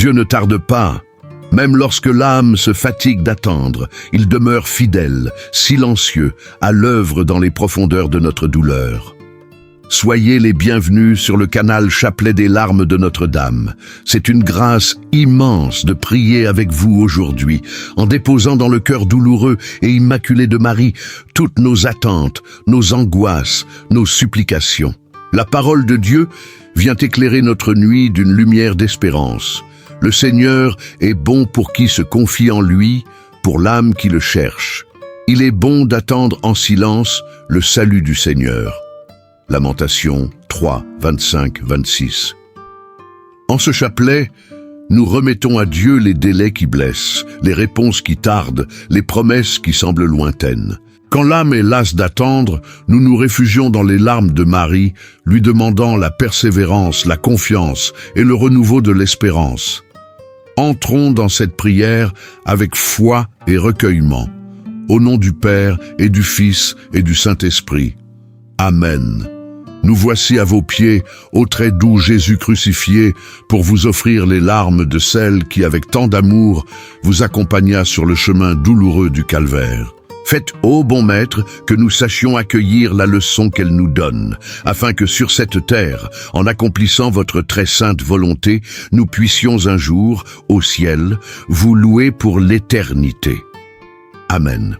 Dieu ne tarde pas. Même lorsque l'âme se fatigue d'attendre, il demeure fidèle, silencieux, à l'œuvre dans les profondeurs de notre douleur. Soyez les bienvenus sur le canal Chapelet des larmes de Notre-Dame. C'est une grâce immense de prier avec vous aujourd'hui, en déposant dans le cœur douloureux et immaculé de Marie toutes nos attentes, nos angoisses, nos supplications. La parole de Dieu vient éclairer notre nuit d'une lumière d'espérance. Le Seigneur est bon pour qui se confie en lui, pour l'âme qui le cherche. Il est bon d'attendre en silence le salut du Seigneur. Lamentation 3, 25, 26. En ce chapelet, nous remettons à Dieu les délais qui blessent, les réponses qui tardent, les promesses qui semblent lointaines. Quand l'âme est lasse d'attendre, nous nous réfugions dans les larmes de Marie, lui demandant la persévérance, la confiance et le renouveau de l'espérance. Entrons dans cette prière avec foi et recueillement. Au nom du Père et du Fils et du Saint-Esprit. Amen. Nous voici à vos pieds, ô très doux Jésus crucifié, pour vous offrir les larmes de celle qui, avec tant d'amour, vous accompagna sur le chemin douloureux du calvaire. Faites, ô bon Maître, que nous sachions accueillir la leçon qu'elle nous donne, afin que sur cette terre, en accomplissant votre très sainte volonté, nous puissions un jour, au ciel, vous louer pour l'éternité. Amen.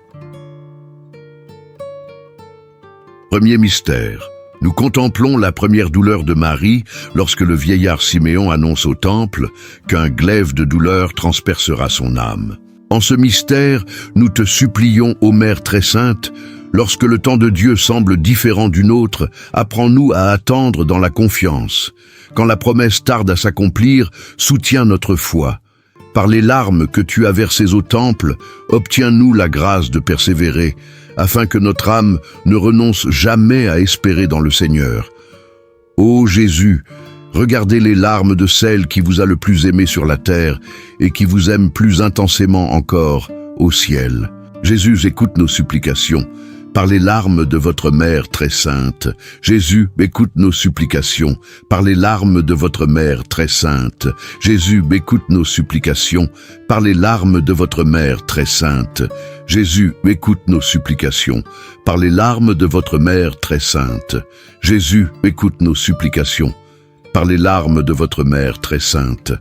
Premier mystère. Nous contemplons la première douleur de Marie lorsque le vieillard Siméon annonce au temple qu'un glaive de douleur transpercera son âme. En ce mystère, nous te supplions, ô Mère très sainte, lorsque le temps de Dieu semble différent du nôtre, apprends-nous à attendre dans la confiance. Quand la promesse tarde à s'accomplir, soutiens notre foi. Par les larmes que tu as versées au temple, obtiens-nous la grâce de persévérer, afin que notre âme ne renonce jamais à espérer dans le Seigneur. Ô Jésus, regardez les larmes de celle qui vous a le plus aimé sur la terre et qui vous aime plus intensément encore au ciel. Jésus, écoute nos supplications. Par les larmes de votre Mère très sainte. Jésus, écoute nos supplications. Par les larmes de votre Mère très sainte. Jésus, écoute nos supplications. Par les larmes de votre Mère très sainte. Jésus, écoute nos supplications. Par les larmes de votre Mère très sainte. Jésus, écoute nos supplications. Par les larmes de votre Mère très sainte.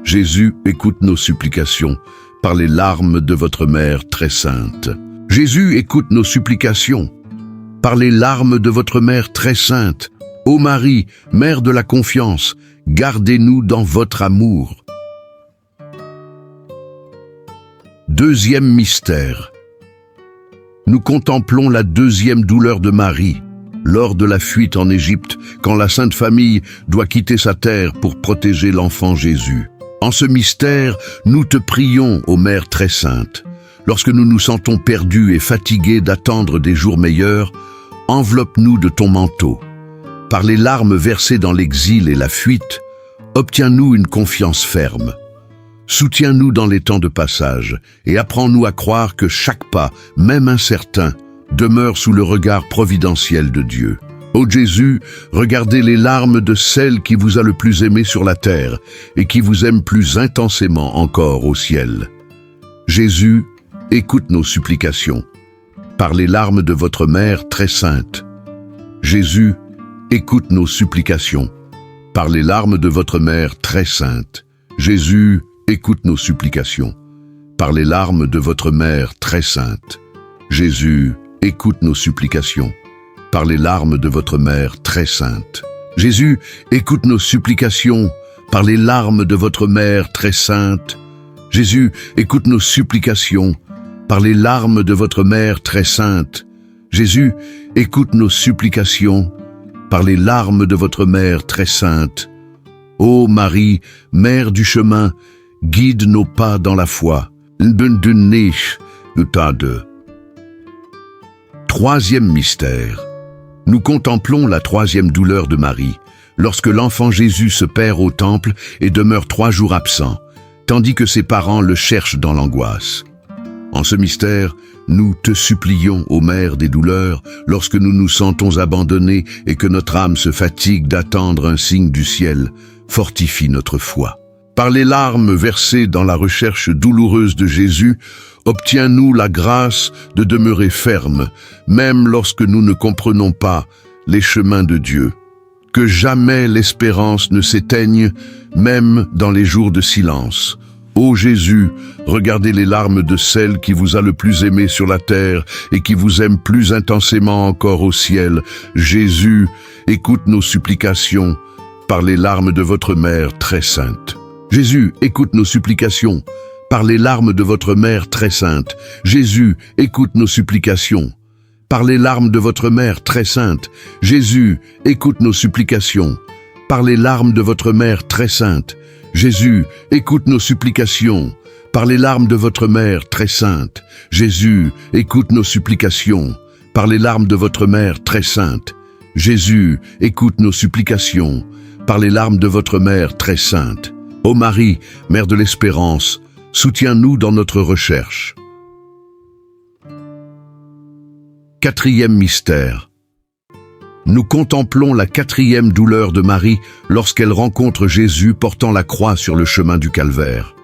Jésus, écoute nos supplications. Par les larmes de votre Mère très sainte. Jésus, écoute nos supplications. Par les larmes de votre Mère très sainte. Ô Marie, Mère de la confiance, gardez-nous dans votre amour. Deuxième mystère. Nous contemplons la deuxième douleur de Marie, lors de la fuite en Égypte, quand la Sainte Famille doit quitter sa terre pour protéger l'enfant Jésus. En ce mystère, nous te prions, ô Mère très sainte. Lorsque nous nous sentons perdus et fatigués d'attendre des jours meilleurs, enveloppe-nous de ton manteau. Par les larmes versées dans l'exil et la fuite, obtiens-nous une confiance ferme. Soutiens-nous dans les temps de passage et apprends-nous à croire que chaque pas, même incertain, demeure sous le regard providentiel de Dieu. Ô Jésus, regardez les larmes de celle qui vous a le plus aimé sur la terre et qui vous aime plus intensément encore au ciel. Jésus, écoute nos supplications. Par les larmes de votre Mère très sainte. Jésus, écoute nos supplications. Par les larmes de votre Mère très sainte. Jésus, écoute nos supplications. Par les larmes de votre Mère très sainte. Jésus, écoute nos supplications. Par les larmes de votre Mère très sainte. Jésus, écoute nos supplications. Par les larmes de votre Mère très sainte. Jésus, écoute nos supplications. Par les larmes de votre Mère très sainte. Jésus, écoute nos supplications. Par les larmes de votre Mère très sainte. Ô Marie, Mère du chemin, guide nos pas dans la foi. Troisième mystère. Nous contemplons la troisième douleur de Marie, lorsque l'enfant Jésus se perd au temple et demeure 3 jours absent, tandis que ses parents le cherchent dans l'angoisse. En ce mystère, nous te supplions, ô Mère des douleurs, lorsque nous nous sentons abandonnés et que notre âme se fatigue d'attendre un signe du ciel, fortifie notre foi. Par les larmes versées dans la recherche douloureuse de Jésus, obtiens-nous la grâce de demeurer fermes, même lorsque nous ne comprenons pas les chemins de Dieu. Que jamais l'espérance ne s'éteigne, même dans les jours de silence. Ô Jésus, regardez les larmes de celle qui vous a le plus aimé sur la terre et qui vous aime plus intensément encore au ciel. Jésus, écoute nos supplications par les larmes de votre mère très sainte. Jésus, écoute nos supplications par les larmes de votre mère très sainte. Jésus, écoute nos supplications par les larmes de votre mère très sainte. Jésus, écoute nos supplications par les larmes de votre mère très sainte. Jésus, écoute nos supplications par les larmes de votre mère très sainte. Jésus, écoute nos supplications par les larmes de votre mère très sainte. Jésus, écoute nos supplications par les larmes de votre mère très sainte. Ô Marie, Mère de l'Espérance, soutiens-nous dans notre recherche. Quatrième mystère. Nous contemplons la quatrième douleur de Marie lorsqu'elle rencontre Jésus portant la croix sur le chemin du calvaire.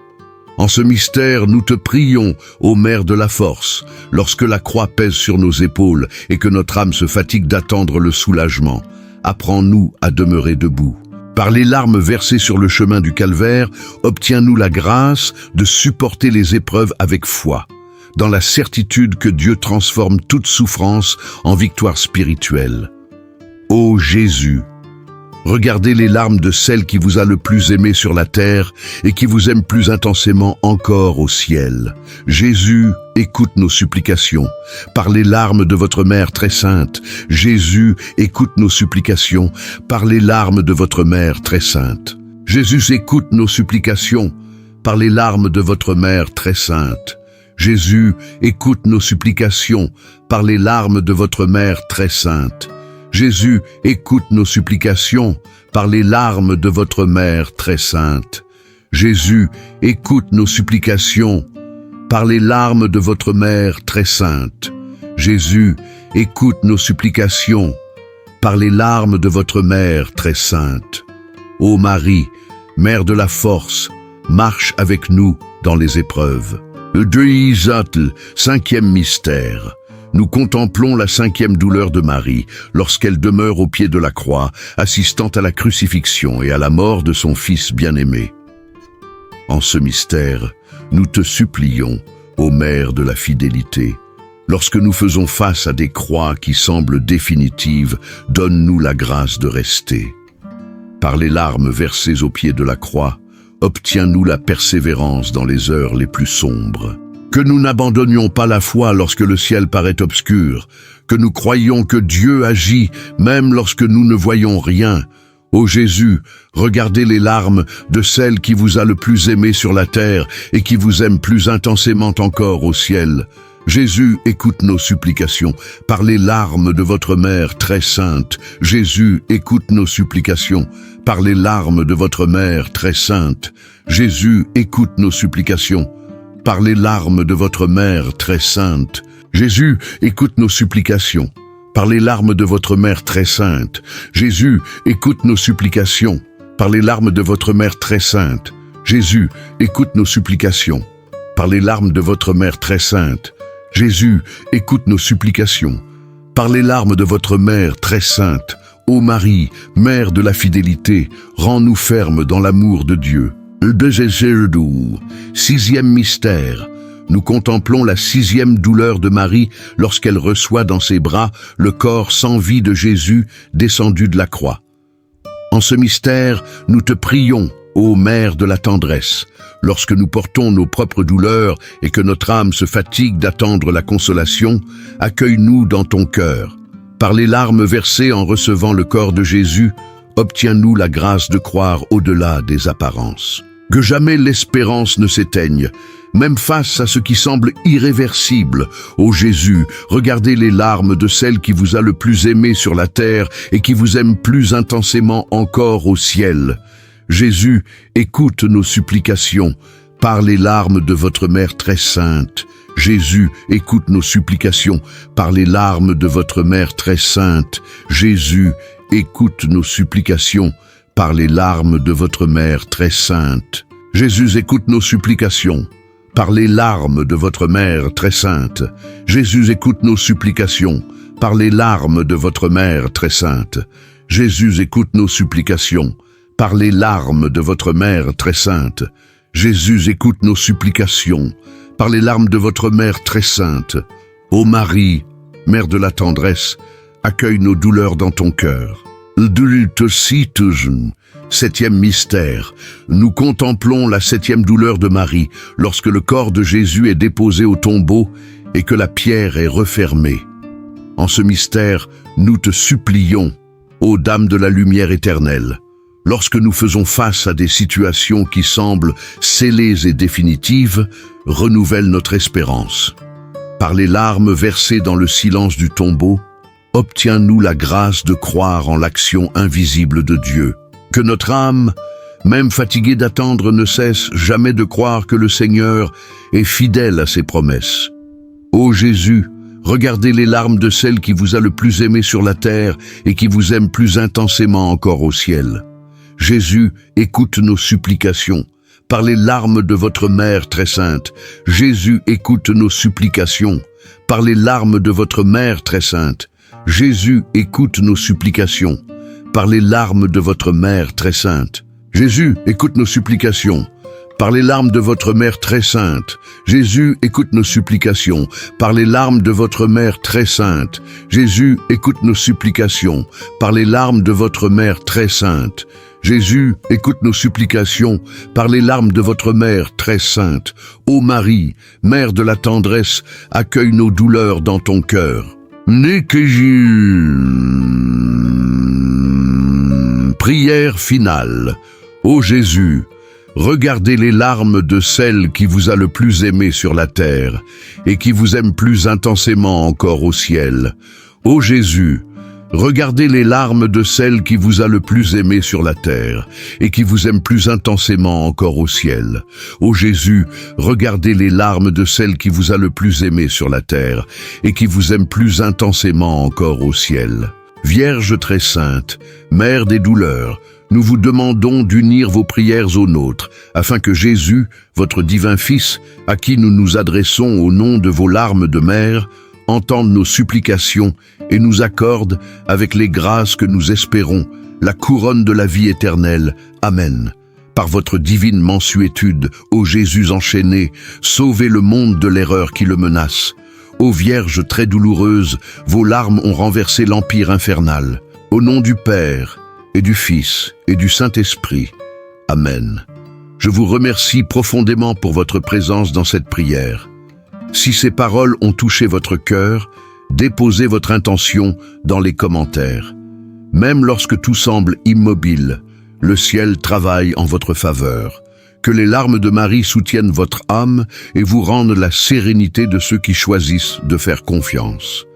En ce mystère, nous te prions, ô Mère de la force, lorsque la croix pèse sur nos épaules et que notre âme se fatigue d'attendre le soulagement. Apprends-nous à demeurer debout. Par les larmes versées sur le chemin du calvaire, obtiens-nous la grâce de supporter les épreuves avec foi, dans la certitude que Dieu transforme toute souffrance en victoire spirituelle. Ô Jésus, regardez les larmes de celle qui vous a le plus aimé sur la terre et qui vous aime plus intensément encore au ciel. Jésus, écoute nos supplications par les larmes de votre mère très sainte. Jésus, écoute nos supplications par les larmes de votre mère très sainte. Jésus, écoute nos supplications par les larmes de votre mère très sainte. Jésus, écoute nos supplications par les larmes de votre mère très sainte. Jésus, écoute nos supplications par les larmes de votre mère très sainte. Jésus, écoute nos supplications par les larmes de votre mère très sainte. Jésus, écoute nos supplications par les larmes de votre mère très sainte. Ô Marie, Mère de la force, marche avec nous dans les épreuves. Le cinquième mystère. Nous contemplons la cinquième douleur de Marie lorsqu'elle demeure au pied de la croix, assistant à la crucifixion et à la mort de son Fils bien-aimé. En ce mystère, nous te supplions, ô Mère de la fidélité, lorsque nous faisons face à des croix qui semblent définitives, donne-nous la grâce de rester. Par les larmes versées au pied de la croix, obtiens-nous la persévérance dans les heures les plus sombres. Que nous n'abandonnions pas la foi lorsque le ciel paraît obscur, que nous croyions que Dieu agit même lorsque nous ne voyons rien. Ô Jésus, regardez les larmes de celle qui vous a le plus aimé sur la terre et qui vous aime plus intensément encore au ciel. Jésus, écoute nos supplications par les larmes de votre mère très sainte. Jésus, écoute nos supplications par les larmes de votre mère très sainte. Jésus, écoute nos supplications par les larmes de votre mère très sainte. Jésus, écoute nos supplications par les larmes de votre mère très sainte. Jésus, écoute nos supplications par les larmes de votre mère très sainte. Jésus, écoute nos supplications par les larmes de votre mère très sainte. Jésus, écoute nos supplications par les larmes de votre mère très sainte. Ô Marie, Mère de la fidélité, rends-nous fermes dans l'amour de Dieu. Sixième mystère. Nous contemplons la sixième douleur de Marie lorsqu'elle reçoit dans ses bras le corps sans vie de Jésus descendu de la croix. En ce mystère, nous te prions, ô Mère de la tendresse, lorsque nous portons nos propres douleurs et que notre âme se fatigue d'attendre la consolation, accueille-nous dans ton cœur. Par les larmes versées en recevant le corps de Jésus, obtiens-nous la grâce de croire au-delà des apparences. Que jamais l'espérance ne s'éteigne, même face à ce qui semble irréversible. Ô Jésus, regardez les larmes de celle qui vous a le plus aimé sur la terre et qui vous aime plus intensément encore au ciel. Jésus, écoute nos supplications par les larmes de votre mère très sainte. Jésus, écoute nos supplications par les larmes de votre mère très sainte. Jésus, écoute nos supplications par les larmes de votre mère très sainte. Jésus écoute nos supplications par les larmes de votre Mère très sainte. Jésus écoute nos supplications par les larmes de votre Mère très sainte. Jésus écoute nos supplications par les larmes de votre Mère très sainte. Jésus écoute nos supplications par les larmes de votre Mère très sainte. Ô Marie, Mère de la tendresse, accueille nos douleurs dans ton cœur. Septième mystère. Nous contemplons la septième douleur de Marie lorsque le corps de Jésus est déposé au tombeau et que la pierre est refermée. En ce mystère, nous te supplions, ô Dame de la lumière éternelle, lorsque nous faisons face à des situations qui semblent scellées et définitives, renouvelle notre espérance. Par les larmes versées dans le silence du tombeau, obtiens-nous la grâce de croire en l'action invisible de Dieu. Que notre âme, même fatiguée d'attendre, ne cesse jamais de croire que le Seigneur est fidèle à ses promesses. Ô Jésus, regardez les larmes de celle qui vous a le plus aimé sur la terre et qui vous aime plus intensément encore au ciel. Jésus, écoute nos supplications par les larmes de votre Mère très sainte. Jésus, écoute nos supplications par les larmes de votre Mère très sainte. Jésus, écoute nos supplications par les larmes de votre Mère très sainte. Jésus, écoute nos supplications par les larmes de votre Mère très sainte. Jésus, écoute nos supplications par les larmes de votre Mère très sainte. Jésus, écoute nos supplications par les larmes de votre Mère très sainte. Jésus, écoute nos supplications par les larmes de votre Mère très sainte. Ô Marie, Mère de la tendresse, accueille nos douleurs dans ton cœur. Prière finale. Ô Jésus, regardez les larmes de celle qui vous a le plus aimé sur la terre et qui vous aime plus intensément encore au ciel. Ô Jésus, regardez les larmes de celle qui vous a le plus aimé sur la terre et qui vous aime plus intensément encore au ciel. Ô Jésus, regardez les larmes de celle qui vous a le plus aimé sur la terre et qui vous aime plus intensément encore au ciel. Vierge très sainte, Mère des douleurs, nous vous demandons d'unir vos prières aux nôtres, afin que Jésus, votre divin Fils, à qui nous nous adressons au nom de vos larmes de mère, entende nos supplications et nous accorde, avec les grâces que nous espérons, la couronne de la vie éternelle. Amen. Par votre divine mansuétude, ô Jésus enchaîné, sauvez le monde de l'erreur qui le menace. Ô Vierge très douloureuse, vos larmes ont renversé l'empire infernal. Au nom du Père, et du Fils, et du Saint-Esprit. Amen. Je vous remercie profondément pour votre présence dans cette prière. Si ces paroles ont touché votre cœur, déposez votre intention dans les commentaires. Même lorsque tout semble immobile, le ciel travaille en votre faveur. Que les larmes de Marie soutiennent votre âme et vous rendent la sérénité de ceux qui choisissent de faire confiance.